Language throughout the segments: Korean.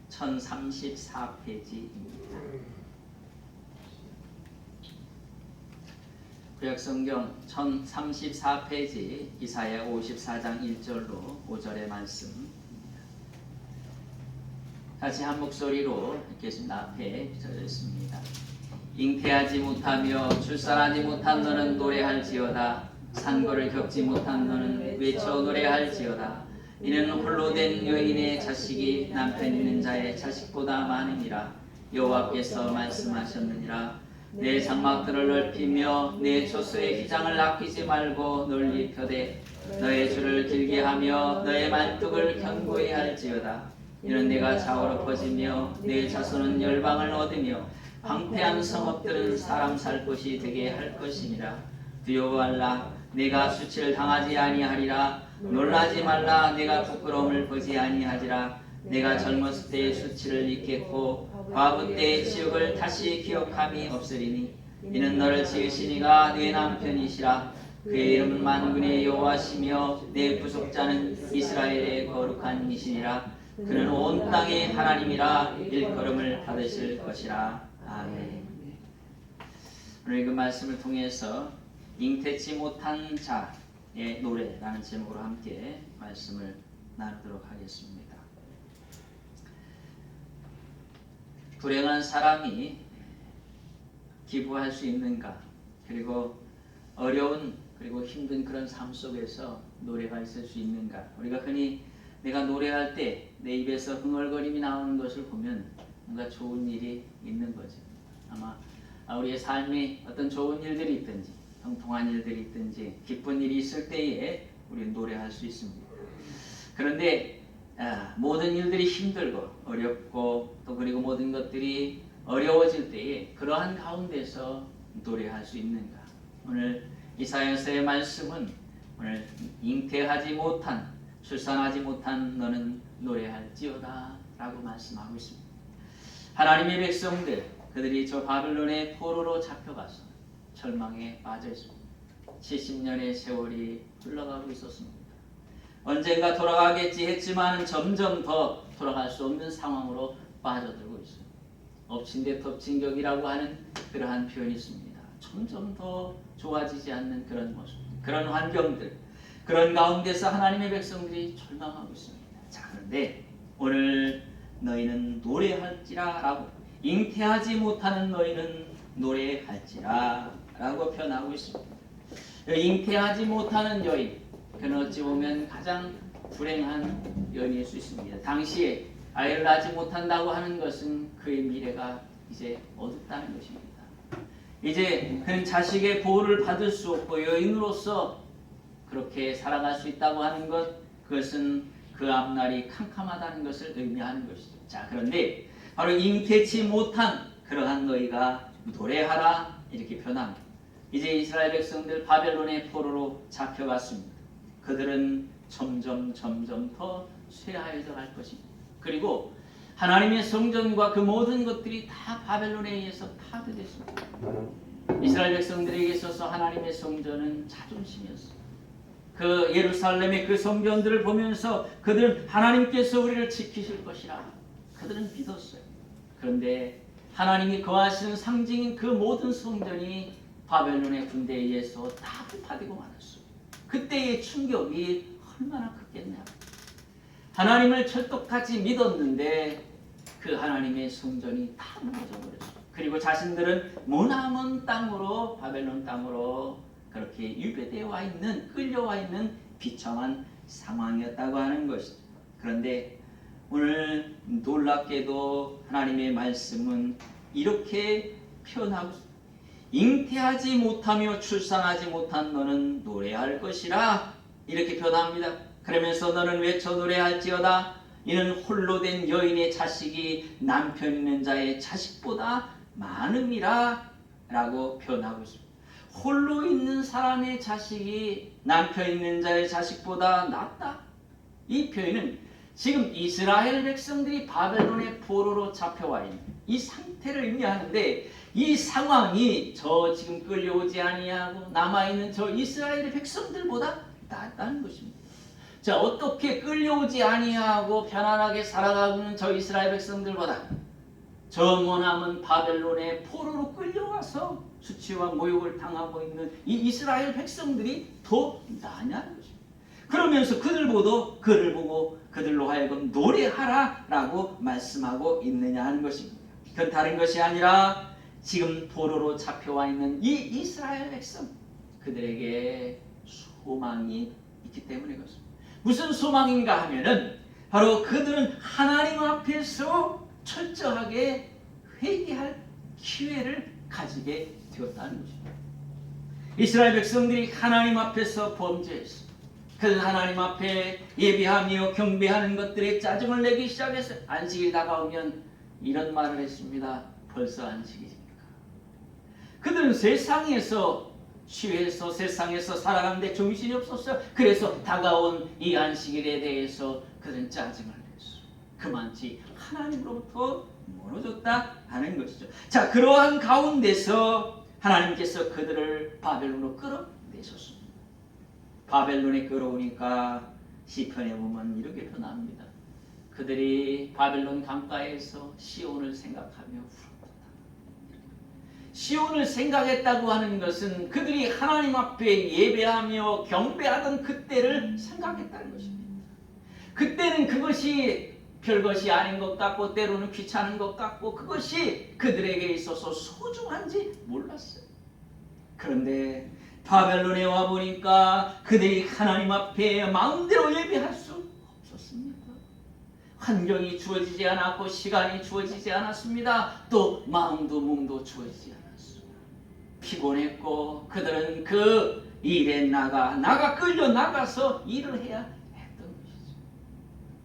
1034페이지입니다. 구약성경 1034페이지 이사야 54장 1절로 5절의 말씀 다시 한 목소리로 읽겠습니다. 앞에 젖었습니다. 잉태하지 못하며 출산하지 못한 너는 노래할지어다. 산고를 겪지 못한 너는 외쳐 노래할지어다. 이는 홀로 된 여인의 자식이 남편 있는 자의 자식보다 많으니라. 여호와께서 말씀하셨느니라. 내 장막들을 넓히며 내 초소의 기장을 아끼지 말고 널리 펴되 너의 줄을 길게 하며 너의 말뚝을 견고히 할지어다. 이는 내가 좌우로 퍼지며 내 자손은 열방을 얻으며 방패한 성읍들은 사람 살 곳이 되게 할 것이니라. 두려워할라. 내가 수치를 당하지 아니하리라. 놀라지 말라. 내가 부끄러움을 보지 아니하리라. 내가 젊었을 때의 수치를 잊겠고 과부 때의 지옥을 다시 기억함이 없으리니 이는 너를 지으신 이가 네 남편이시라. 그의 이름은 만군의 여호와시며 내 부속자는 이스라엘의 거룩한 이시니라. 그는 온 땅의 하나님이라. 일컬음을 받으실 것이라. 아멘. 오늘 그 말씀을 통해서 잉태치 못한 자의 노래라는 제목으로 함께 말씀을 나누도록 하겠습니다. 불행한 사람이 기부할 수 있는가? 그리고 어려운 그리고 힘든 그런 삶 속에서 노래가 있을 수 있는가? 우리가 흔히 내가 노래할 때 내 입에서 흥얼거림이 나오는 것을 보면 뭔가 좋은 일이 있는 거죠. 아마 우리의 삶에 어떤 좋은 일들이 있든지 형통한 일들이 있든지 기쁜 일이 있을 때에 우리는 노래할 수 있습니다. 그런데 모든 일들이 힘들고 어렵고 또 그리고 모든 것들이 어려워질 때에 그러한 가운데서 노래할 수 있는가? 오늘 이사야서의 말씀은 오늘 잉태하지 못한 출산하지 못한 너는 노래할지어다 라고 말씀하고 있습니다. 하나님의 백성들 그들이 저 바벨론의 포로로 잡혀가서 절망에 빠져 있습니다. 70년의 세월이 흘러가고 있었습니다. 언젠가 돌아가겠지 했지만 점점 더 돌아갈 수 없는 상황으로 빠져들고 있습니다. 엎친 데 덮친 격이라고 하는 그러한 표현이 있습니다. 점점 더 좋아지지 않는 그런 모습, 그런 환경들, 그런 가운데서 하나님의 백성들이 절망하고 있습니다. 자, 그런데 오늘 너희는 노래할지라 라고, 잉태하지 못하는 너희는 노래할지라 라고 표현하고 있습니다. 잉태하지 못하는 여인, 그는 어찌 보면 가장 불행한 여인일 수 있습니다. 당시에 아이를 낳지 못한다고 하는 것은 그의 미래가 이제 어둡다는 것입니다. 이제 그는 자식의 보호를 받을 수 없고 여인으로서 그렇게 살아갈 수 있다고 하는 것, 그것은 그 앞날이 캄캄하다는 것을 의미하는 것이죠. 자, 그런데 바로 잉태치 못한 그러한 너희가 노래하라 이렇게 표현합니다. 이제 이스라엘 백성들 바벨론의 포로로 잡혀갔습니다. 그들은 점점 더 쇠하여져 갈 것입니다. 그리고 하나님의 성전과 그 모든 것들이 다 바벨론에 의해서 파괴됐습니다. 이스라엘 백성들에게 있어서 하나님의 성전은 자존심이었습니다. 그 예루살렘의 그 성전들을 보면서 그들은 하나님께서 우리를 지키실 것이라 그들은 믿었어요. 그런데 하나님이 거하시는 상징인 그 모든 성전이 바벨론의 군대에 의해서 다 파괴되고 말았어요. 그때의 충격이 얼마나 컸겠냐. 하나님을 철떡같이 믿었는데 그 하나님의 성전이 다 무너져 버렸어요. 그리고 자신들은 머나먼 땅으로, 바벨론 땅으로 그렇게 유배되어 와 있는, 끌려와 있는 비참한 상황이었다고 하는 것이죠. 그런데 오늘 놀랍게도 하나님의 말씀은 이렇게 표현하고 있습니다. 잉태하지 못하며 출산하지 못한 너는 노래할 것이라 이렇게 표현합니다. 그러면서 너는 외쳐 노래할지어다. 이는 홀로 된 여인의 자식이 남편 있는 자의 자식보다 많음이라 라고 표현하고 있습니다. 홀로 있는 사람의 자식이 남편 있는 자의 자식보다 낫다. 이 표현은 지금 이스라엘 백성들이 바벨론의 포로로 잡혀와 있는 이 상태를 의미하는데, 이 상황이 저 지금 끌려오지 아니하고 남아있는 저 이스라엘의 백성들보다 낫다는 것입니다. 자, 어떻게 끌려오지 아니하고 편안하게 살아가고 있는 저 이스라엘 백성들보다 저 머나먼 바벨론의 포로로 끌려와서 수치와 모욕을 당하고 있는 이 이스라엘 백성들이 더 나냐는 것입니다. 그러면서 그들 보고 그들로 하여금 노래하라라고 말씀하고 있느냐 하는 것입니다. 그건 다른 것이 아니라 지금 포로로 잡혀와 있는 이 이스라엘 백성, 그들에게 소망이 있기 때문에 그렇습니다. 무슨 소망인가 하면은 바로 그들은 하나님 앞에서 철저하게 회개할 기회를 가지게 되었다는 것입니다. 이스라엘 백성들이 하나님 앞에서 범죄했습니다. 그는 하나님 앞에 예배하며 경배하는 것들에 짜증을 내기 시작했어요. 안식이 다가오면 이런 말을 했습니다. 벌써 안식이십니까? 그들은 세상에서 취해서 세상에서 살아가는데 정신이 없었어요. 그래서 다가온 이 안식일에 대해서 그들은 짜증을 냈어요. 그만치 하나님으로부터 멀어졌다 하는 것이죠. 자, 그러한 가운데서 하나님께서 그들을 바벨론으로 끌어내셨습니다. 바벨론에 끌어오니까 시편에 보면 이렇게 표현합니다. 그들이 바벨론 강가에서 시온을 생각하며 울었다. 시온을 생각했다고 하는 것은 그들이 하나님 앞에 예배하며 경배하던 그때를 생각했다는 것입니다. 그때는 그것이 별것이 아닌 것 같고 때로는 귀찮은 것 같고 그것이 그들에게 있어서 소중한지 몰랐어요. 그런데 바벨론에 와보니까 그들이 하나님 앞에 마음대로 예배할 수 없었습니다. 환경이 주어지지 않았고 시간이 주어지지 않았습니다. 또 마음도 몸도 주어지지 않았어요. 피곤했고 그들은 그 일에 나가 끌려 나가서 일을 해야 했던 것이죠.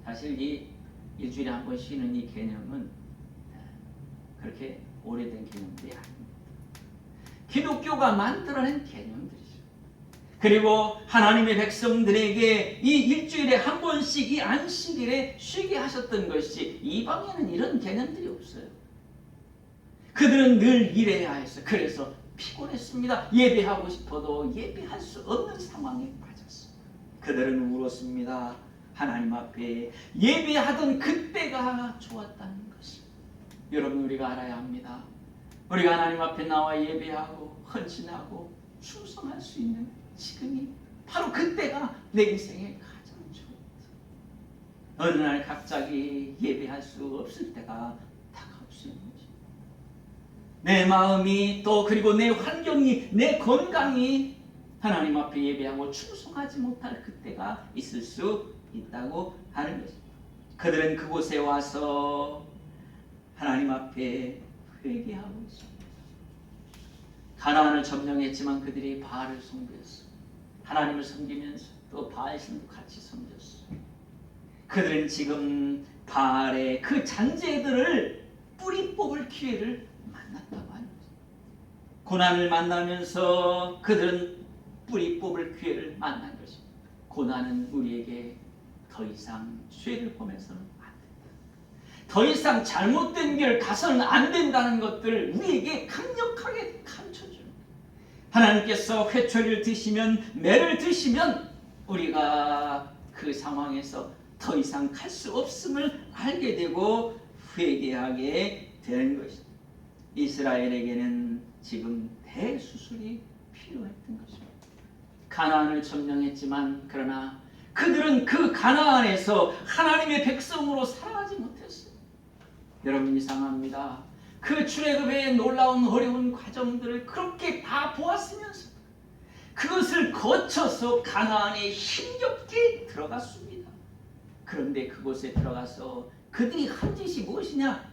사실 이 일주일에 한 번 쉬는 이 개념은 그렇게 오래된 개념들이 아닙니다. 기독교가 만들어낸 개념들이죠. 그리고 하나님의 백성들에게 이 일주일에 한 번씩 이 안식일에 쉬게 하셨던 것이 이방에는 이런 개념들이 없어요. 그들은 늘 일해야 했어요. 그래서 피곤했습니다. 예배하고 싶어도 예배할 수 없는 상황에 빠졌어요. 그들은 울었습니다. 하나님 앞에 예배하던 그때가 좋았다는 것을 여러분 우리가 알아야 합니다. 우리가 하나님 앞에 나와 예배하고 헌신하고 충성할 수 있는 지금이 바로 그때가 내 인생의 가장 좋은 때. 어느 날 갑자기 예배할 수 없을 때가 다가올 수 있는 거죠. 내 마음이 또 그리고 내 환경이 내 건강이 하나님 앞에 예배하고 충성하지 못할 그때가 있을 수 있다고 하는 것입니다. 그들은 그곳에 와서 하나님 앞에 회개하고 있습니다. 가나안을 점령했지만 그들이 바알을 섬겼어요. 하나님을 섬기면서 또 바알신도 같이 섬겼어요. 그들은 지금 바알의 그 잔재들을 뿌리 뽑을 기회를 만났다고 하는 거죠. 고난을 만나면서 그들은 뿌리 뽑을 기회를 만난 것입니다. 고난은 우리에게 더 이상 죄를 범해서는 안 된다. 더 이상 잘못된 길 가서는 안 된다는 것들을 우리에게 강력하게 감춰줍니다. 하나님께서 회초리를 드시면 매를 드시면 우리가 그 상황에서 더 이상 갈 수 없음을 알게 되고 회개하게 되는 것입니다. 이스라엘에게는 지금 대수술이 필요했던 것입니다. 가나안을 점령했지만 그러나 그들은 그 가나안에서 하나님의 백성으로 살아가지 못했어요. 여러분 이상합니다. 그 출애굽의 놀라운 어려운 과정들을 그렇게 다 보았으면서 그것을 거쳐서 가나안에 힘겹게 들어갔습니다. 그런데 그곳에 들어가서 그들이 한 짓이 무엇이냐?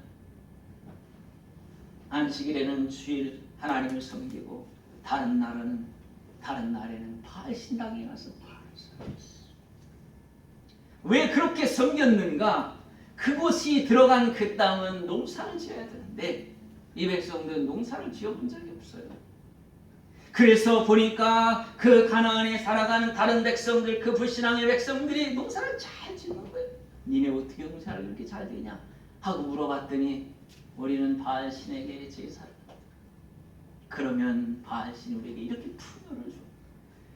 안식일에는 주일 하나님을 섬기고 다른 날에는 바알 신당에 가서 바알을 섬겼어요. 왜 그렇게 섬겼는가? 그곳이 들어간 그 땅은 농사를 지어야 되는데 이 백성들은 농사를 지어본 적이 없어요. 그래서 보니까 그 가나안에 살아가는 다른 백성들, 그 불신앙의 백성들이 농사를 잘 짓는 거예요. 니네 어떻게 농사를 그렇게 잘 되냐? 하고 물어봤더니 우리는 바알 신에게 제사를. 그러면 바알 신이 우리에게 이렇게 풍요를 줘.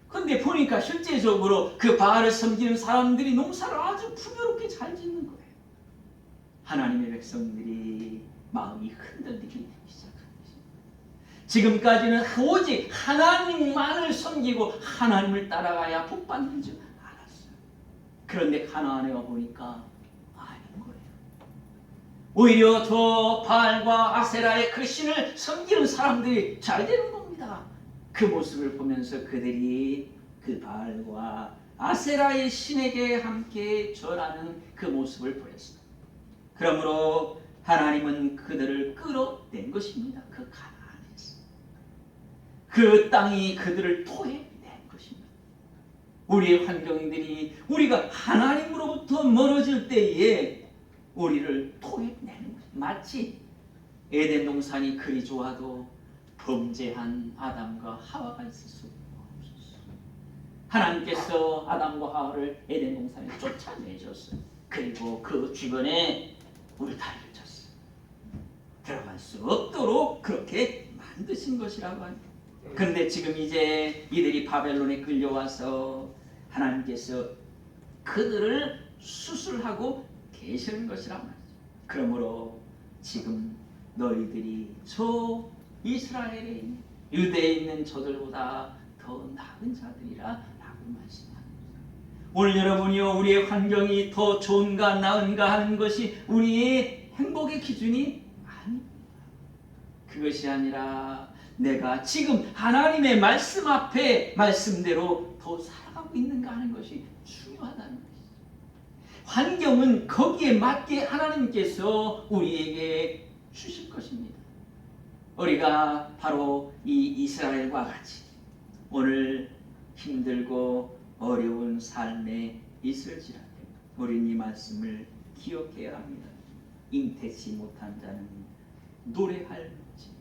근데 보니까 실제적으로 그 바알을 섬기는 사람들이 농사를 아주 풍요롭게 잘 짓는 거예요. 하나님의 백성들이 마음이 흔들리기 시작한 것입니다. 지금까지는 오직 하나님만을 섬기고 하나님을 따라가야 복받는 줄 알았어요. 그런데 가나안에 와보니까 아닌 거예요. 오히려 저 바알과 아세라의 그 신을 섬기는 사람들이 잘 되는 겁니다. 그 모습을 보면서 그들이 그 바알과 아세라의 신에게 함께 절하는 그 모습을 보였습니다. 그러므로 하나님은 그들을 끌어낸 것입니다. 그 가나안에서. 그 땅이 그들을 토해낸 것입니다. 우리의 환경들이 우리가 하나님으로부터 멀어질 때에 우리를 토해내는 것입니다. 마치 에덴 동산이 그리 좋아도 범죄한 아담과 하와가 있을 수 없었어요. 하나님께서 아담과 하와를 에덴 동산에 쫓아내셨어요. 그리고 그 주변에 울타리를 쳤어요. 들어갈 수 없도록 그렇게 만드신 것이라고 합니다. 그런데 지금 이제 이들이 바벨론에 끌려와서 하나님께서 그들을 수술하고 계시는 것이란 말이죠. 그러므로 지금 너희들이 저 이스라엘에 있는 유대에 있는 저들보다 더 나은 자들이라 라고 말씀합니다. 오늘 여러분이요, 우리의 환경이 더 좋은가 나은가 하는 것이 우리의 행복의 기준이 아닙니다. 그것이 아니라 내가 지금 하나님의 말씀 앞에 말씀대로 더 살아가고 있는가 하는 것이 중요하다는 것이죠. 환경은 거기에 맞게 하나님께서 우리에게 주실 것입니다. 우리가 바로 이 이스라엘과 같이 오늘 힘들고 어려운 삶에 있을지라도 우리는 이 말씀을 기억해야 합니다. 잉태치 못한 자는 노래할지.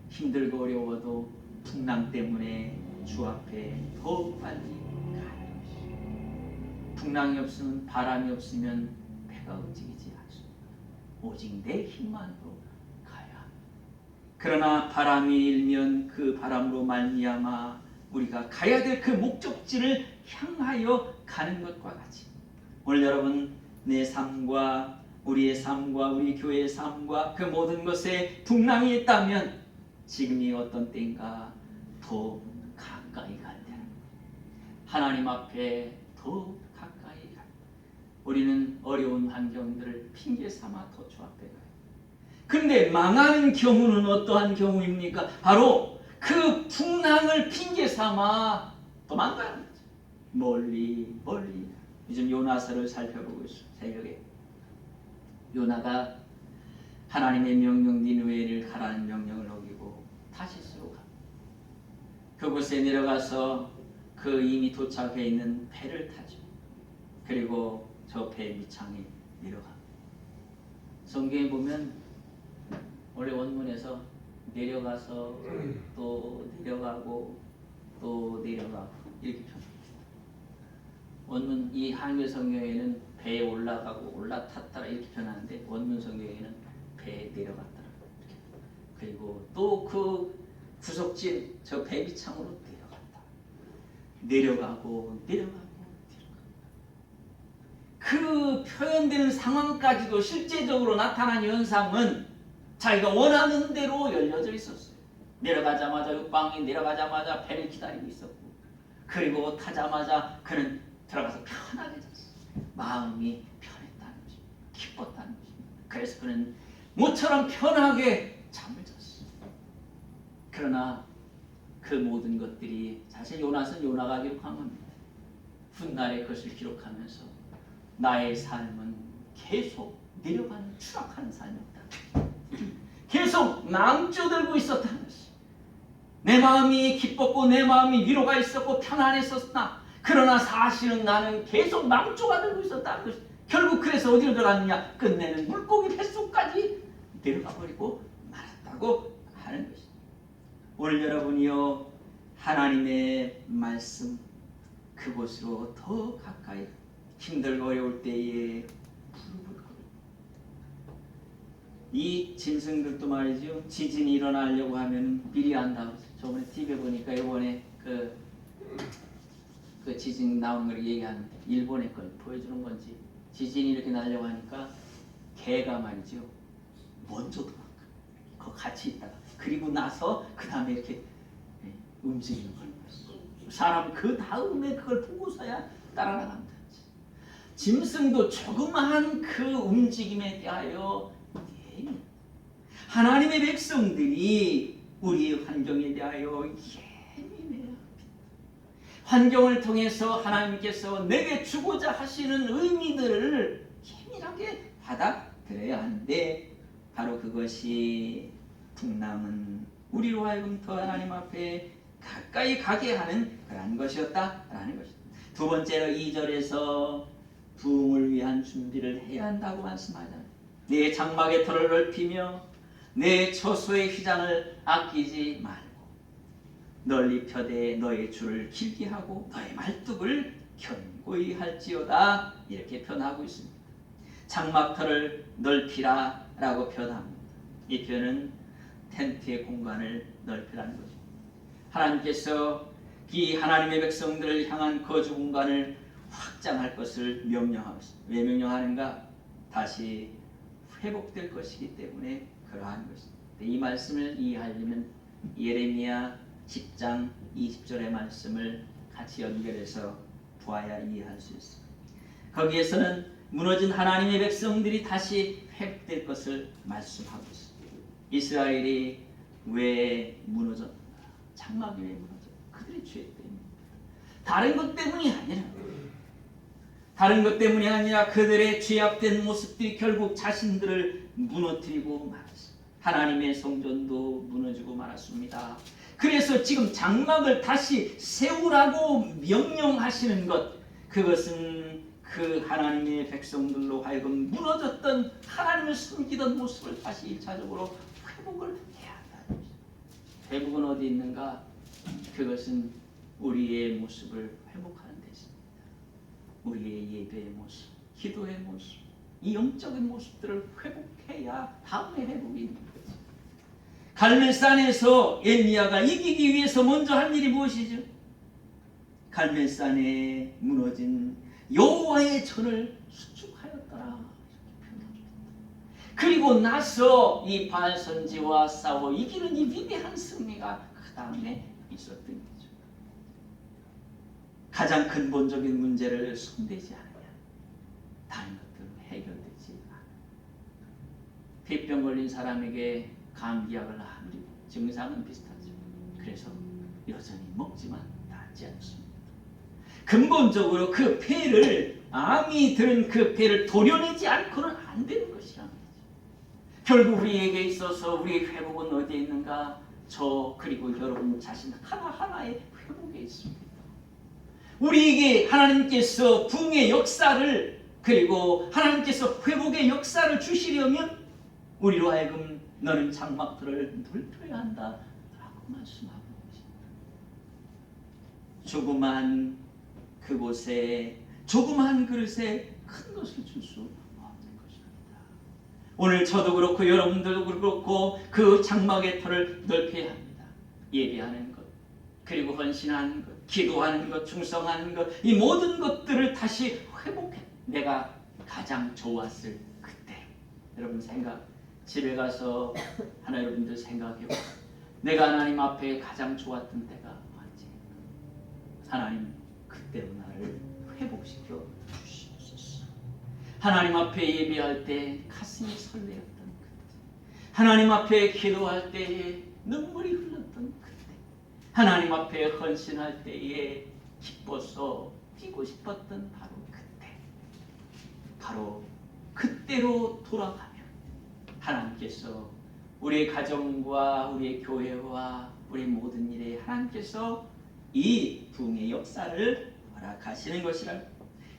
힘들고 어려워도 풍랑 때문에 주 앞에 더 빨리 가는 것이. 풍랑이 없으면, 바람이 없으면 배가 움직이지 않습니다. 오직 내 힘만으로 가야 합니다. 그러나 바람이 일면 그 바람으로 말미암아 우리가 가야 될 그 목적지를 향하여 가는 것과 같이 오늘 여러분 내 삶과 우리의 삶과 우리 교회의 삶과 그 모든 것에 풍랑이 있다면 지금이 어떤 때인가 더 가까이 가야 되는 거예요. 하나님 앞에 더 가까이 가요. 우리는 어려운 환경들을 핑계 삼아 더 주 앞에 가요. 그런데 망하는 경우는 어떠한 경우입니까? 바로 그 풍랑을 핑계 삼아 도망가는 거죠. 멀리 멀리. 요즘 요나서를 살펴보고 있어요. 새벽에 요나가 하나님의 명령 니느웨를 가라는 명령을 어기고 타시스로 갑니다. 그곳에 내려가서 그 이미 도착해 있는 배를 타죠. 그리고 저 배 밑창에 내려갑니다. 성경에 보면 원래 원문에서 내려가서 또 내려가고 또 내려가고 이렇게 표현합니다. 원문 이 한글 성경에는 배에 올라가고 올라탔다라 이렇게 표현하는데 원문 성경에는 배에 내려갔다라 이렇게. 그리고 또 그 구석진 저 배 밑창으로 내려갔다. 내려가고 내려가고 그 표현되는 상황까지도 실제적으로 나타난 현상은 자기가 원하는 대로 열려져 있었어요. 내려가자마자 육방이 내려가자마자 배를 기다리고 있었고 그리고 타자마자 그는 들어가서 편하게 잤어요. 마음이 편했다는 것입니다. 기뻤다는 것입니다. 그래서 그는 모처럼 편하게 잠을 잤어요. 그러나 그 모든 것들이 사실 요나서는 요나가 기록한 겁니다. 훗날에 그것을 기록하면서 나의 삶은 계속 내려가는 추락하는 삶이었다. 계속 망쳐들고 있었다는 것이. 내 마음이 기뻤고 내 마음이 위로가 있었고 편안했었으나 그러나 사실은 나는 계속 망조가 들고 있었다는 것이. 결국 그래서 어디로 들어갔느냐? 끝내는 물고기 뱃속까지 내려가 버리고 말았다고 하는 것이. 오늘 여러분이요 하나님의 말씀 그곳으로 더 가까이 힘들고 어려울 때에 부르짖고 이 짐승들도 말이죠. 지진이 일어나려고 하면 미리 안다고. 저번에 TV에 보니까 이번에 그 그 지진 나오는 걸 얘기하는데 일본의 걸 보여주는 건지 지진이 이렇게 나려고 하니까 개가 말이죠. 먼저 도망가. 그 같이 있다가 그리고 나서 그 다음에 이렇게 움직이는 거예요. 사람 그 다음에 그걸 보고서야 따라나간다. 짐승도 조그마한 그 움직임에 대하여 하나님의 백성들이 우리의 환경에 대하여 예민해요. 환경을 통해서 하나님께서 내게 주고자 하시는 의미들을 예민하게 받아들여야 하는데 바로 그것이 풍랑은 우리로 하여금 더 하나님 앞에 가까이 가게 하는 그러한 것이었다라는 것입니다. 두 번째로 2절에서 부흥을 위한 준비를 해야 한다고 말씀하잖아요. 내 장막의 터를 넓히며 내 처소의 휘장을 아끼지 말고 널리 펴되 너의 줄을 길게 하고 너의 말뚝을 견고히 할지어다 이렇게 표현하고 있습니다. 장막터를 넓히라 라고 표현합니다. 이 표현은 텐트의 공간을 넓히라는 거죠. 하나님께서 이 하나님의 백성들을 향한 거주 공간을 확장할 것을 명령하고 있습니다. 왜 명령하는가? 다시 회복될 것이기 때문에 그러한 것입니다. 이 말씀을 이해하려면 예레미야 10장 20절의 말씀을 같이 연결해서 보아야 이해할 수 있습니다. 거기에서는 무너진 하나님의 백성들이 다시 회복될 것을 말씀하고 있습니다. 이스라엘이 왜 무너졌나? 장막이 왜 무너졌나? 그들의 죄 때문입니다. 다른 것 때문이 아니라 그들의 죄악된 모습들이 결국 자신들을 무너뜨리고 말았습니다. 하나님의 성전도 무너지고 말았습니다. 그래서 지금 장막을 다시 세우라고 명령하시는 것, 그것은 그 하나님의 백성들로 하여금 무너졌던 하나님을 숨기던 모습을 다시 1차적으로 회복을 해야 한다는 것입니다. 회복은 어디 있는가? 그것은 우리의 모습을 회복하는 데 있습니다. 우리의 예배의 모습, 기도의 모습, 이 영적인 모습들을 회복해야 다음에 회복이 있는 거죠. 갈멜산에서 엘리야가 이기기 위해서 먼저 한 일이 무엇이죠? 갈멜산에 무너진 여호와의 전을 수축하였더라 이렇게 표현합니다. 그리고 나서 이 바알 선지와 싸워 이기는 이 위대한 승리가 그 다음에 있었던 거죠. 가장 근본적인 문제를 손대지 않으면 다른 것들은 해결되지 않아요. 폐병 걸린 사람에게 감기약을 아무리 증상은 비슷하죠. 그래서 여전히 먹지만 낫지 않습니다. 근본적으로 그 폐를, 암이 들은 그 폐를 도려내지 않고는 안 되는 것이라는 거죠. 결국 우리에게 있어서 우리의 회복은 어디에 있는가? 저 그리고 여러분 자신 하나하나의 회복에 있습니다. 우리에게 하나님께서 부흥의 역사를, 그리고 하나님께서 회복의 역사를 주시려면 우리로 하여금 너는 장막들을 넓혀야 한다 라고 말씀하고 있습니다. 조그만 그곳에, 조그만 그릇에 큰 것을 줄 수 없는 것입니다. 오늘 저도 그렇고 여러분들도 그렇고 그 장막의 터를 넓혀야 합니다. 예배하는 것, 그리고 헌신하는 것, 기도하는 것, 충성하는 것, 이 모든 것들을 다시 회복해. 내가 가장 좋았을 그때. 여러분 집에 가서 하나 여러분들 생각해보세요. 내가 하나님 앞에 가장 좋았던 때가 언제인가? 하나님 그때로 나를 회복시켜 주시옵소서. 하나님 앞에 예배할 때 가슴이 설레었던 그때, 하나님 앞에 기도할 때에 눈물이 흘렀던 그때, 하나님 앞에 헌신할 때에 기뻐서 뛰고 싶었던 바로 그때, 바로 그때로 돌아가면 하나님께서 우리의 가정과 우리의 교회와 우리 모든 일에 하나님께서 이 부흥의 역사를 허락하시는 것이라.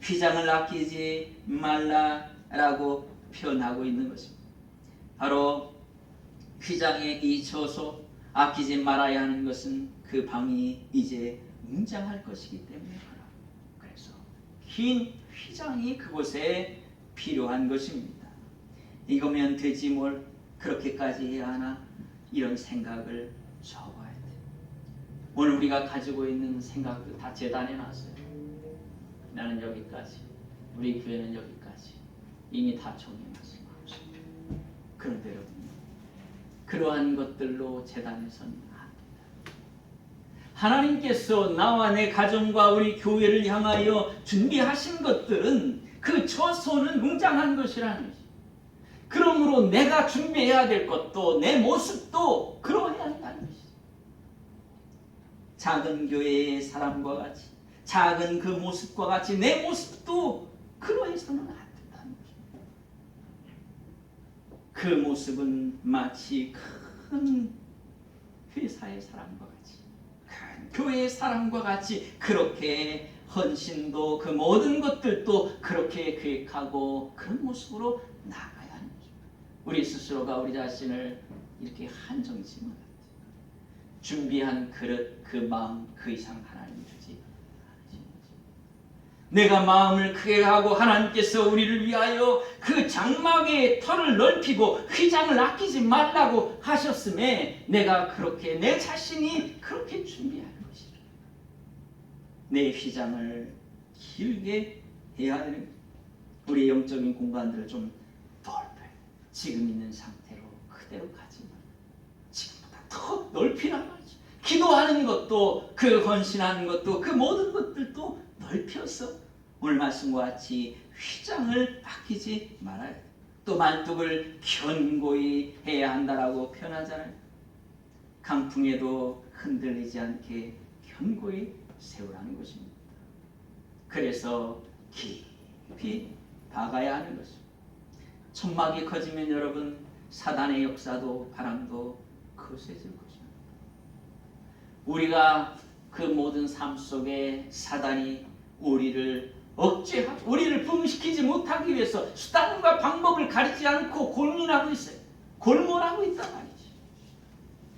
휘장을 아끼지 말라라고 표현하고 있는 것입니다. 바로 휘장의 이 처소, 아끼지 말아야 하는 것은 그 방이 이제 웅장할 것이기 때문에 그래서 긴 휘장이 그곳에 필요한 것입니다. 이거면 되지 뭘 그렇게까지 해야 하나, 이런 생각을 접어야 돼요. 오늘 우리가 가지고 있는 생각도 다 재단에 놨어요. 나는 여기까지, 우리 교회는 여기까지 이미 다 정해놨습니다. 그런데 여러분, 그러한 것들로 재단에서는 안 된다. 하나님께서 나와 내 가정과 우리 교회를 향하여 준비하신 것들은 그 처소는 웅장한 것이라는 것이죠. 그러므로 내가 준비해야 될 것도 내 모습도 그러해야 한다는 것이죠. 작은 교회의 사람과 같이, 작은 그 모습과 같이 내 모습도 그러해서는 안 된다는 것입니다. 그 모습은 마치 큰 회사의 사람과 같이, 큰 교회의 사람과 같이 그렇게 헌신도 그 모든 것들도 그렇게 계획하고 그런 모습으로 나아가야 하는 거죠. 우리 스스로가 우리 자신을 이렇게 한정 지으면 안 돼요. 준비한 그릇, 그 마음, 그 이상 하나님 주지 않으시는 거죠. 내가 마음을 크게 하고 하나님께서 우리를 위하여 그 장막의 털을 넓히고 휘장을 아끼지 말라고 하셨음에 내가 그렇게 내 자신이 그렇게 준비할 것이죠. 내 휘장을 길게 해야 되는 거죠. 우리 영적인 공간들을 좀 넓혀요. 지금 있는 상태로 그대로 가지 말고 지금보다 더 넓히란 말이죠. 기도하는 것도, 그 헌신하는 것도, 그 모든 것들도 넓혀서 오늘 말씀과 같이 휘장을 아끼지 말아야 돼요. 또 말뚝을 견고히 해야 한다라고 표현하잖아요. 강풍에도 흔들리지 않게 견고히 세우라는 것입니다. 그래서 깊이 박아야 하는 것입니다. 천막이 커지면 여러분, 사단의 역사도 바람도 거세질 것입니다. 우리가 그 모든 삶 속에 사단이 우리를 억제하고 우리를 부흥시키지 못하기 위해서 수단과 방법을 가리지 않고 고민하고 있어요. 골몰하고 있단 말이죠.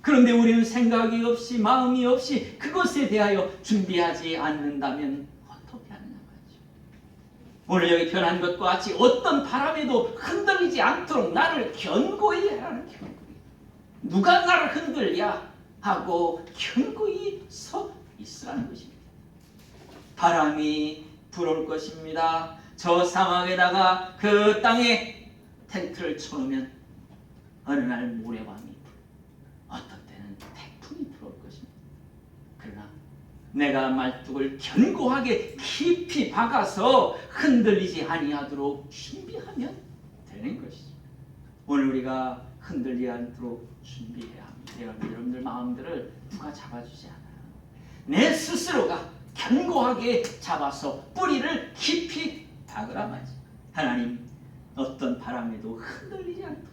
그런데 우리는 생각이 없이 마음이 없이 그것에 대하여 준비하지 않는다면 어떻게 하느냐 말이죠. 오늘 여기 표현한 것과 같이 어떤 바람에도 흔들리지 않도록 나를 견고히 해라는 견고히. 누가 나를 흔들랴 하고 견고히 서 있으라는 것입니다. 바람이 불어올 것입니다. 저 사막에다가 그 땅에 텐트를 쳐놓으면 어느 날 모래바람이 불어. 어떤 때는 태풍이 불어올 것입니다. 그러나 내가 말뚝을 견고하게 깊이 박아서 흔들리지 아니하도록 준비하면 되는 것이죠. 오늘 우리가 흔들리지 않도록 준비해야 합니다. 여러분들 마음들을 누가 잡아주지 않아요. 내 스스로가 견고하게 잡아서 뿌리를 깊이 박으라 말이죠. 하나님 어떤 바람에도 흔들리지 않도록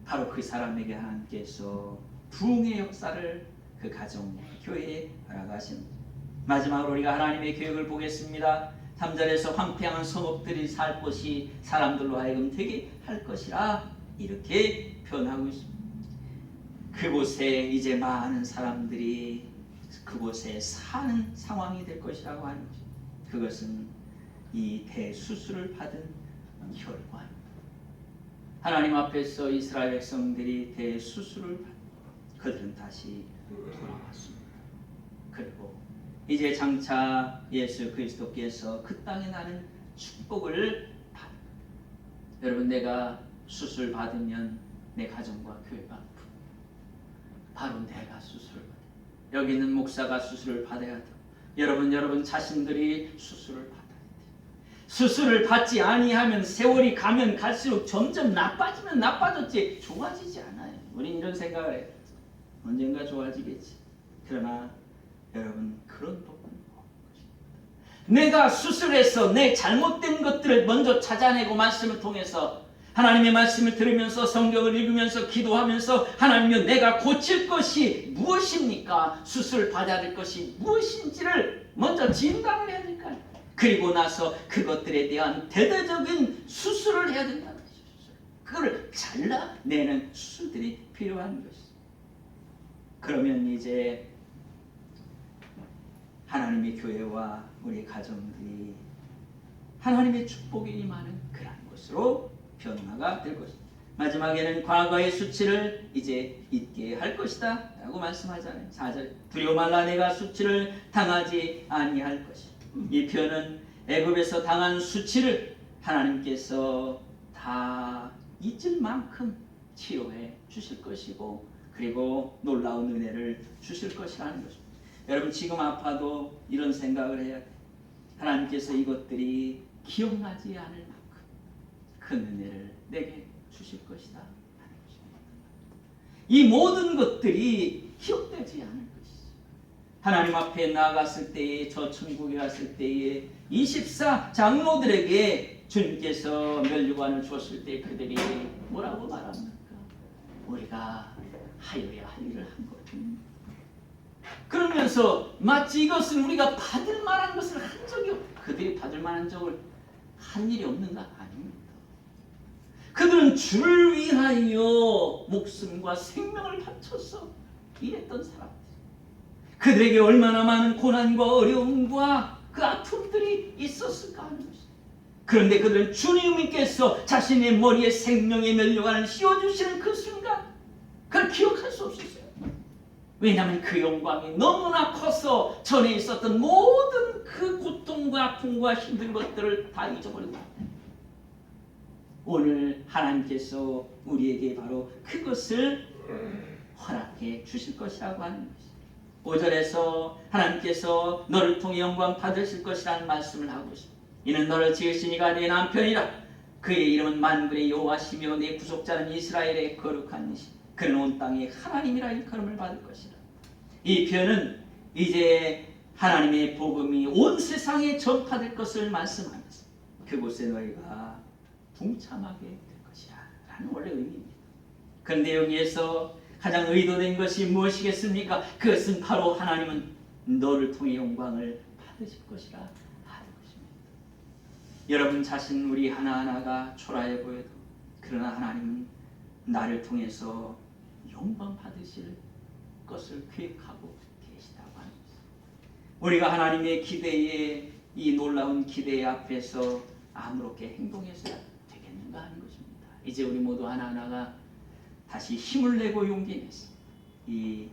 바로 그 사람에게 하나님께서 부흥의 역사를 그 가정, 교회에 허락하십니다. 마지막으로 우리가 하나님의 계획을 보겠습니다. 3절에서 황폐한 성읍들이 살 곳이 사람들로 하여금 되게 할 것이라 이렇게 표현하고 있습니다. 그곳에 이제 많은 사람들이 그곳에 사는 상황이 될 것이라고 하는 것입니다. 그것은 이 대수술을 받은 결과입니다. 하나님 앞에서 이스라엘 백성들이 대수술을 받고 그들은 다시 돌아왔습니다. 그리고 이제 장차 예수 그리스도께서 그 땅에 나는 축복을 받습니다. 여러분, 내가 수술 받으면 내 가정과 교회가 아프고 바로 내가 수술을 받아요. 여기 있는 목사가 수술을 받아야 돼요. 여러분 자신들이 수술을 받아야 돼요. 수술을 받지 아니하면 세월이 가면 갈수록 점점 나빠지면 나빠졌지 좋아지지 않아요. 우린 이런 생각을 해요. 언젠가 좋아지겠지. 그러나 여러분, 그런 법은 없는 것입니다. 내가 수술해서 내 잘못된 것들을 먼저 찾아내고 말씀을 통해서 하나님의 말씀을 들으면서 성경을 읽으면서 기도하면서 하나님이여 내가 고칠 것이 무엇입니까? 수술 받아야 될 것이 무엇인지를 먼저 진단을 해야 될까요? 그리고 나서 그것들에 대한 대대적인 수술을 해야 된다는 것이죠. 그걸 잘라내는 수술들이 필요한 것이죠. 그러면 이제 하나님의 교회와 우리 가정들이 하나님의 축복이 임하는 그런 것으로 변화가 될 것입니다. 마지막에는 과거의 수치를 이제 잊게 할 것이다 라고 말씀하잖아요. 4절 두려워 말라 내가 수치를 당하지 아니할 것이다. 이 표현은 애굽에서 당한 수치를 하나님께서 다 잊을 만큼 치료해 주실 것이고 그리고 놀라운 은혜를 주실 것이라는 것입니다. 여러분 지금 아파도 이런 생각을 해야 돼요. 하나님께서 이것들이 기억나지 않을 만큼 큰 은혜를 내게 주실 것이다 하는 것입니다. 이 모든 것들이 기억되지 않을 것이죠. 하나님 앞에 나아갔을 때에 저 천국에 갔을 때에 24 장로들에게 주님께서 면류관을 줬을 때 그들이 뭐라고 말합니까? 우리가 하여야 할 일을 한 거지. 그러면서 마치 이것은 우리가 받을 만한 것을 한 적이 없고 그들이 받을 만한 적을 한 일이 없는가? 아닙니다. 그들은 주를 위하여 목숨과 생명을 바쳐서 일했던 사람들. 그들에게 얼마나 많은 고난과 어려움과 그 아픔들이 있었을까 하는 것입니다. 그런데 그들은 주님께서 자신의 머리에 생명의 면류관을 씌워주시는 그 순간 그걸 기억할 수 없었어요. 왜냐하면 그 영광이 너무나 커서 전에 있었던 모든 그 고통과 아픔과 힘든 것들을 다 잊어버렸다. 오늘 하나님께서 우리에게 바로 그것을 허락해 주실 것이라고 하는 것입니다. 5절에서 하나님께서 너를 통해 영광 받으실 것이라는 말씀을 하고 있습니다. 이는 너를 지으신 이가 내 남편이라. 그의 이름은 만군의 여호와시며 내 구속자는 이스라엘의 거룩한 이시. 그는 온 땅에 하나님이라 일컬음을 받을 것이라. 이 표현은 이제 하나님의 복음이 온 세상에 전파될 것을 말씀하면서 그곳에 너희가 동참하게 될 것이라 라는 원래 의미입니다. 그런데 여기에서 가장 의도된 것이 무엇이겠습니까? 그것은 바로 하나님은 너를 통해 영광을 받으실 것이라 하는 것입니다. 여러분 자신 우리 하나하나가 초라해 보여도 그러나 하나님은 나를 통해서 영광 받으실 것을 계획하고 계시다고 하는 것입니다. 우리가 하나님의 기대에 이 놀라운 기대 앞에서 아무렇게 행동해서야 되겠는가 하는 것입니다. 이제 우리 모두 하나하나가 다시 힘을 내고 용기 내서 이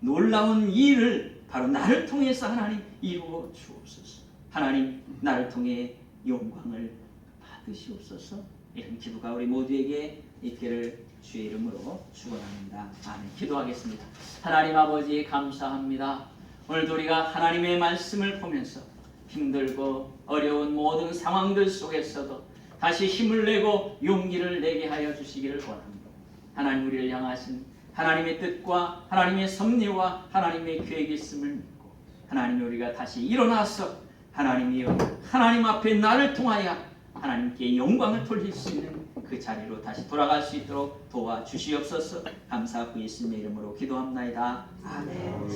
놀라운 일을 바로 나를 통해서 하나님 이루어 주옵소서. 하나님 나를 통해 영광을 받으시옵소서. 이런 기도가 우리 모두에게 있기를 주의 이름으로 축원합니다. 아멘. 기도하겠습니다. 하나님 아버지 감사합니다. 오늘도 우리가 하나님의 말씀을 보면서 힘들고 어려운 모든 상황들 속에서도 다시 힘을 내고 용기를 내게 하여 주시기를 원합니다. 하나님 우리를 향하신 하나님의 뜻과 하나님의 섭리와 하나님의 계획이 있음을 믿고 하나님 우리가 다시 일어나서 하나님이여 하나님 앞에 나를 통하여 하나님께 영광을 돌릴 수 있는 그 자리로 다시 돌아갈 수 있도록 도와주시옵소서. 감사하고 예수님의 이름으로 기도합나이다. 아멘.